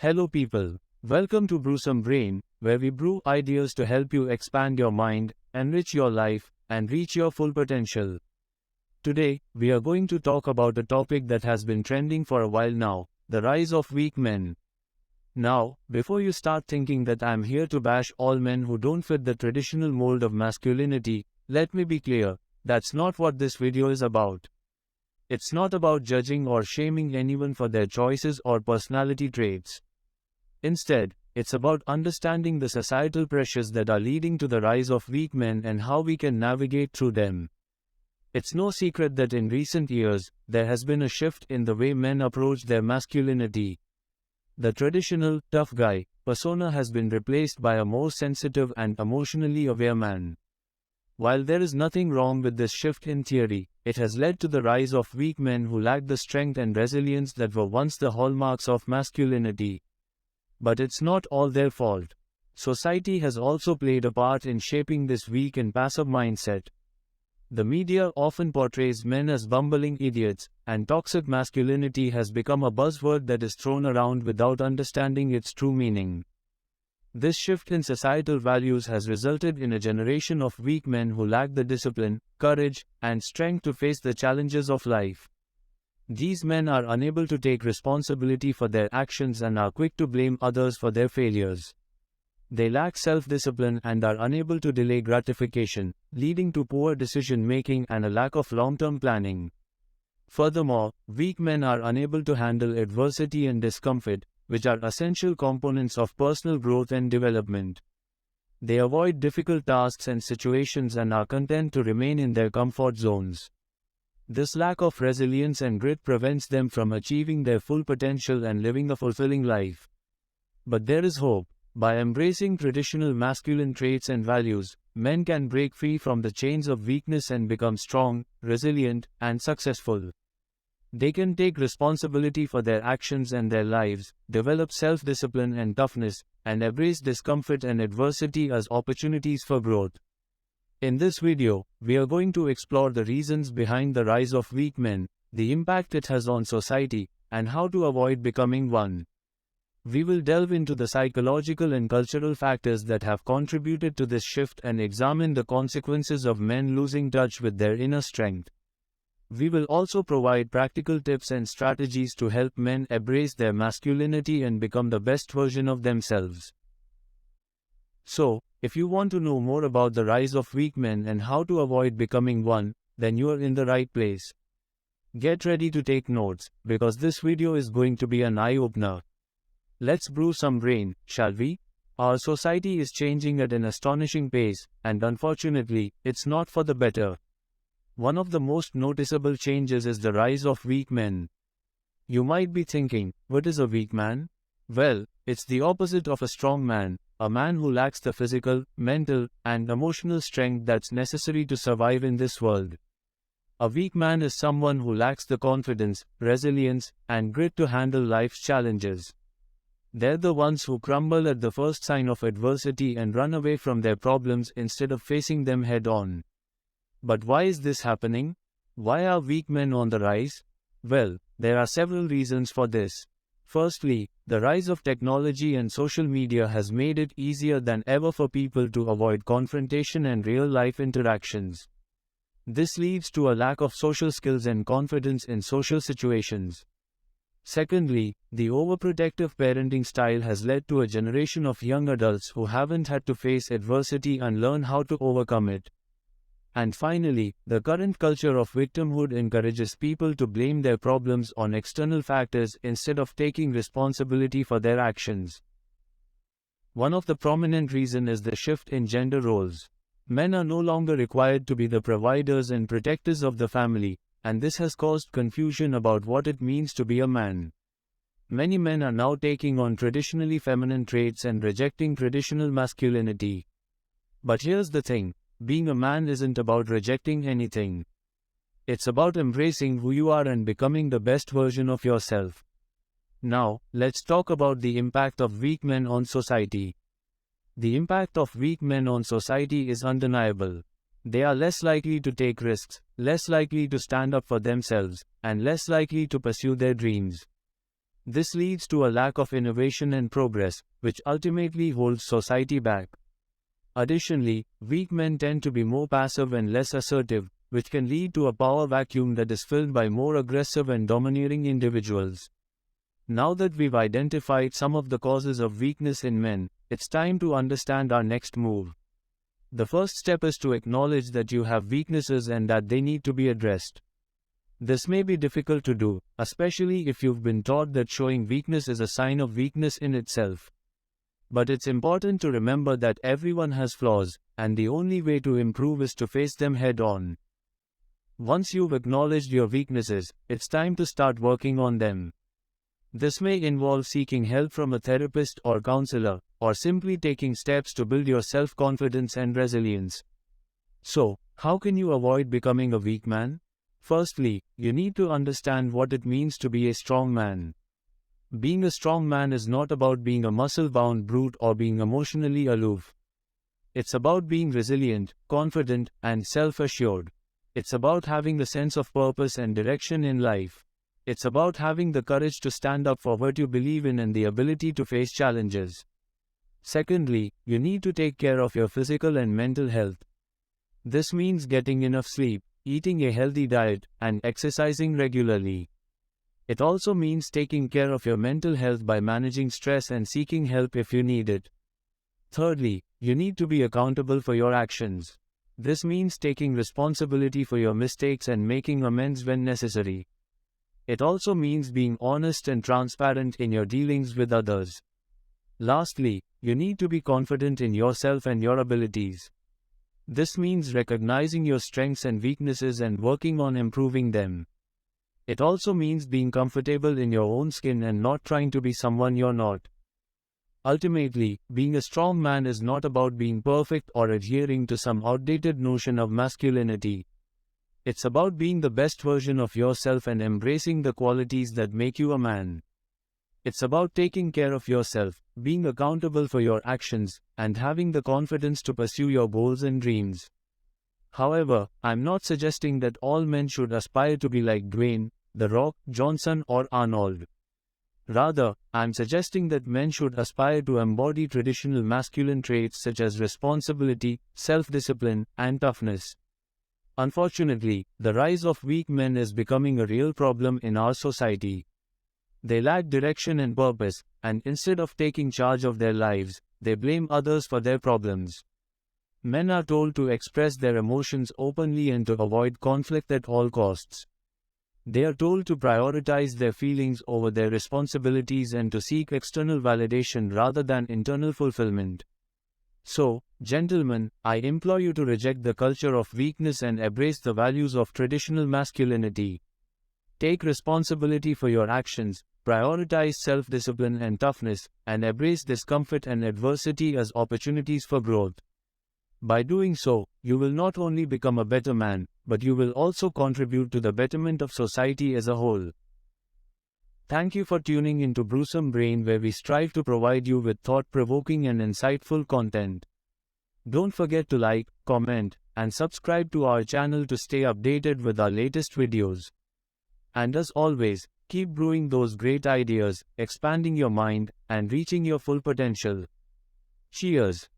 Hello people, welcome to Brewsome Brain, where we brew ideas to help you expand your mind, enrich your life, and reach your full potential. Today, we are going to talk about a topic that has been trending for a while now, the rise of weak men. Now, before you start thinking that I'm here to bash all men who don't fit the traditional mold of masculinity, let me be clear, that's not what this video is about. It's not about judging or shaming anyone for their choices or personality traits. Instead, it's about understanding the societal pressures that are leading to the rise of weak men and how we can navigate through them. It's no secret that in recent years, there has been a shift in the way men approach their masculinity. The traditional, tough guy persona has been replaced by a more sensitive and emotionally aware man. While there is nothing wrong with this shift in theory, it has led to the rise of weak men who lack the strength and resilience that were once the hallmarks of masculinity. But it's not all their fault. Society has also played a part in shaping this weak and passive mindset. The media often portrays men as bumbling idiots, and toxic masculinity has become a buzzword that is thrown around without understanding its true meaning. This shift in societal values has resulted in a generation of weak men who lack the discipline, courage, and strength to face the challenges of life. These men are unable to take responsibility for their actions and are quick to blame others for their failures. They lack self-discipline and are unable to delay gratification, leading to poor decision-making and a lack of long-term planning. Furthermore, weak men are unable to handle adversity and discomfort, which are essential components of personal growth and development. They avoid difficult tasks and situations and are content to remain in their comfort zones. This lack of resilience and grit prevents them from achieving their full potential and living a fulfilling life. But there is hope. By embracing traditional masculine traits and values, men can break free from the chains of weakness and become strong, resilient, and successful. They can take responsibility for their actions and their lives, develop self-discipline and toughness, and embrace discomfort and adversity as opportunities for growth. In this video, we are going to explore the reasons behind the rise of weak men, the impact it has on society, and how to avoid becoming one. We will delve into the psychological and cultural factors that have contributed to this shift and examine the consequences of men losing touch with their inner strength. We will also provide practical tips and strategies to help men embrace their masculinity and become the best version of themselves. So, if you want to know more about the rise of weak men and how to avoid becoming one, then you are in the right place. Get ready to take notes, because this video is going to be an eye-opener. Let's brew some brain, shall we? Our society is changing at an astonishing pace, and unfortunately, it's not for the better. One of the most noticeable changes is the rise of weak men. You might be thinking, what is a weak man? Well, it's the opposite of a strong man, a man who lacks the physical, mental, and emotional strength that's necessary to survive in this world. A weak man is someone who lacks the confidence, resilience, and grit to handle life's challenges. They're the ones who crumble at the first sign of adversity and run away from their problems instead of facing them head-on. But why is this happening? Why are weak men on the rise? Well, there are several reasons for this. Firstly, the rise of technology and social media has made it easier than ever for people to avoid confrontation and real-life interactions. This leads to a lack of social skills and confidence in social situations. Secondly, the overprotective parenting style has led to a generation of young adults who haven't had to face adversity and learn how to overcome it. And finally, the current culture of victimhood encourages people to blame their problems on external factors instead of taking responsibility for their actions. One of the prominent reasons is the shift in gender roles. Men are no longer required to be the providers and protectors of the family, and this has caused confusion about what it means to be a man. Many men are now taking on traditionally feminine traits and rejecting traditional masculinity. But here's the thing. Being a man isn't about rejecting anything. It's about embracing who you are and becoming the best version of yourself. Now, let's talk about the impact of weak men on society. The impact of weak men on society is undeniable. They are less likely to take risks, less likely to stand up for themselves, and less likely to pursue their dreams. This leads to a lack of innovation and progress, which ultimately holds society back. Additionally, weak men tend to be more passive and less assertive, which can lead to a power vacuum that is filled by more aggressive and domineering individuals. Now that we've identified some of the causes of weakness in men, it's time to understand our next move. The first step is to acknowledge that you have weaknesses and that they need to be addressed. This may be difficult to do, especially if you've been taught that showing weakness is a sign of weakness in itself. But it's important to remember that everyone has flaws, and the only way to improve is to face them head on. Once you've acknowledged your weaknesses, it's time to start working on them. This may involve seeking help from a therapist or counselor, or simply taking steps to build your self-confidence and resilience. So, how can you avoid becoming a weak man? Firstly, you need to understand what it means to be a strong man. Being a strong man is not about being a muscle-bound brute or being emotionally aloof. It's about being resilient, confident, and self-assured. It's about having the sense of purpose and direction in life. It's about having the courage to stand up for what you believe in and the ability to face challenges. Secondly, you need to take care of your physical and mental health. This means getting enough sleep, eating a healthy diet, and exercising regularly. It also means taking care of your mental health by managing stress and seeking help if you need it. Thirdly, you need to be accountable for your actions. This means taking responsibility for your mistakes and making amends when necessary. It also means being honest and transparent in your dealings with others. Lastly, you need to be confident in yourself and your abilities. This means recognizing your strengths and weaknesses and working on improving them. It also means being comfortable in your own skin and not trying to be someone you're not. Ultimately, being a strong man is not about being perfect or adhering to some outdated notion of masculinity. It's about being the best version of yourself and embracing the qualities that make you a man. It's about taking care of yourself, being accountable for your actions, and having the confidence to pursue your goals and dreams. However, I'm not suggesting that all men should aspire to be like Dwayne, The Rock, Johnson, or Arnold. Rather, I'm suggesting that men should aspire to embody traditional masculine traits such as responsibility, self-discipline, and toughness. Unfortunately, the rise of weak men is becoming a real problem in our society. They lack direction and purpose, and instead of taking charge of their lives, they blame others for their problems. Men are told to express their emotions openly and to avoid conflict at all costs. They are told to prioritize their feelings over their responsibilities and to seek external validation rather than internal fulfillment. So, gentlemen, I implore you to reject the culture of weakness and embrace the values of traditional masculinity. Take responsibility for your actions, prioritize self-discipline and toughness, and embrace discomfort and adversity as opportunities for growth. By doing so, you will not only become a better man, but you will also contribute to the betterment of society as a whole. Thank you for tuning into Brewsome Brain, where we strive to provide you with thought-provoking and insightful content. Don't forget to like, comment, and subscribe to our channel to stay updated with our latest videos. And as always, keep brewing those great ideas, expanding your mind, and reaching your full potential. Cheers.